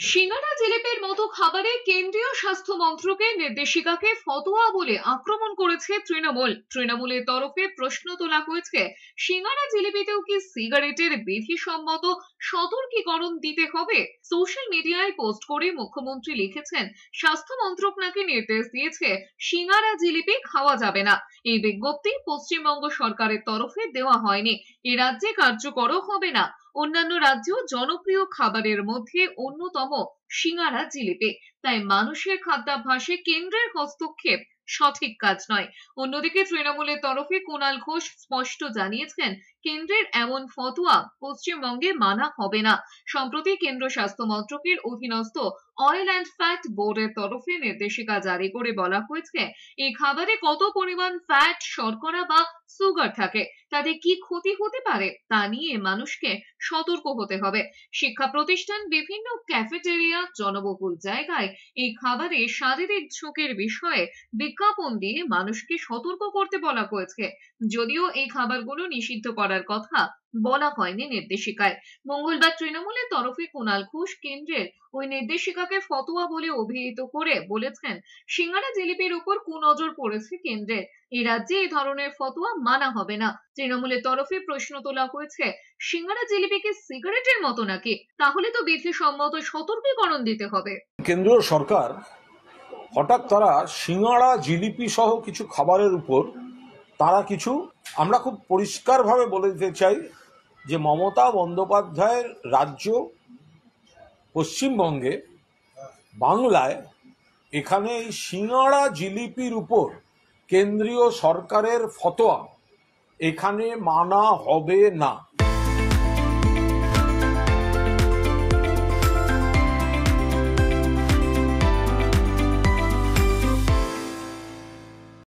সিঙ্গারা জিলিপির মতো খাবারে কেন্দ্রীয় স্বাস্থ্য মন্ত্রকের নির্দেশিকাকে ফতোয়া বলে আক্রমণ করেছে তৃণমূলের তরফে প্রশ্ন তোলা হয়েছে, সিঙ্গারা জিলিপিতেও কি সিগারেটের বিধিসম্মত সতর্কীকরণ দিতে হবে? সোশ্যাল মিডিয়ায় পোস্ট করে মুখ্যমন্ত্রী লিখেছেন, স্বাস্থ্য মন্ত্রক নাকি নির্দেশ দিয়েছে সিঙ্গারা জিলিপি খাওয়া যাবে না। এই বিজ্ঞপ্তি পশ্চিমবঙ্গ সরকারের তরফে দেওয়া হয়নি, এ রাজ্যে কার্যকরও হবে না। অন্যান্য রাজ্যেও জনপ্রিয় খাবারের মধ্যে অন্যতম সিঙ্গারা জিলিপি, তাই মানুষের খাদ্যাভ্যাসে কেন্দ্রের হস্তক্ষেপ সঠিক কাজ নয়। অন্যদিকে তৃণমূলের তরফে কুণাল ঘোষ স্পষ্ট জানিয়েছেন, কেন্দ্রের এমন ফতোয়া পশ্চিমবঙ্গে মানা হবে না। সম্প্রতি কেন্দ্র স্বাস্থ্য মন্ত্রকের অধীনস্থ অয়েল অ্যান্ড ফ্যাট বোর্ডের তরফে নির্দেশিকা জারি করে বলা হয়েছে, এই খাবারে কত পরিমাণ ফ্যাট, শর্করা বা সুগার থাকে, তাতে কি ক্ষতি হতে পারে তা নিয়ে মানুষকে সতর্ক হতে হবে। শিক্ষা প্রতিষ্ঠান, বিভিন্ন ক্যাফেটেরিয়া, জনবহুল জায়গায় এই খাবারে শারীরিক ঝুঁকির বিষয়ে বিজ্ঞাপন দিয়ে মানুষকে সতর্ক করতে বলা হয়েছে। যদিও এই খাবারগুলো নিষিদ্ধ করার কথা বলা হয়নি নির্দেশিকায়। মঙ্গলবার তৃণমূলের তরফে কুণাল ঘোষ কেন্দ্রের ওই নির্দেশিকাকে ফতোয়া বলে অভিহিত করে বলেছেন, সিঙ্গারা জিলিপির উপর কুনজর পড়েছে কেন্দ্রের, এই রাজ্যে এই ধরনের ফতোয়া মানা হবে না। তৃণমূলের তরফে প্রশ্ন তোলা হয়েছে, সিঙ্গারা জিলিপি কি সিগারেটের মতো নাকি? তাহলে তো বিধিসম্মত সতর্কীকরণ দিতে হবে। কেন্দ্রীয় সরকার হঠাৎ তারা সিঙ্গাড়া জিলিপি সহ কিছু খাবারের উপর তারা কিছু, আমরা খুব পরিষ্কারভাবে বলে দিতে চাই যে মমতা বন্দ্যোপাধ্যায়ের রাজ্য পশ্চিমবঙ্গে, বাংলায়, এখানে এই সিঙ্গাড়া জিলিপির উপর কেন্দ্রীয় সরকারের ফতোয়া এখানে মানা হবে না।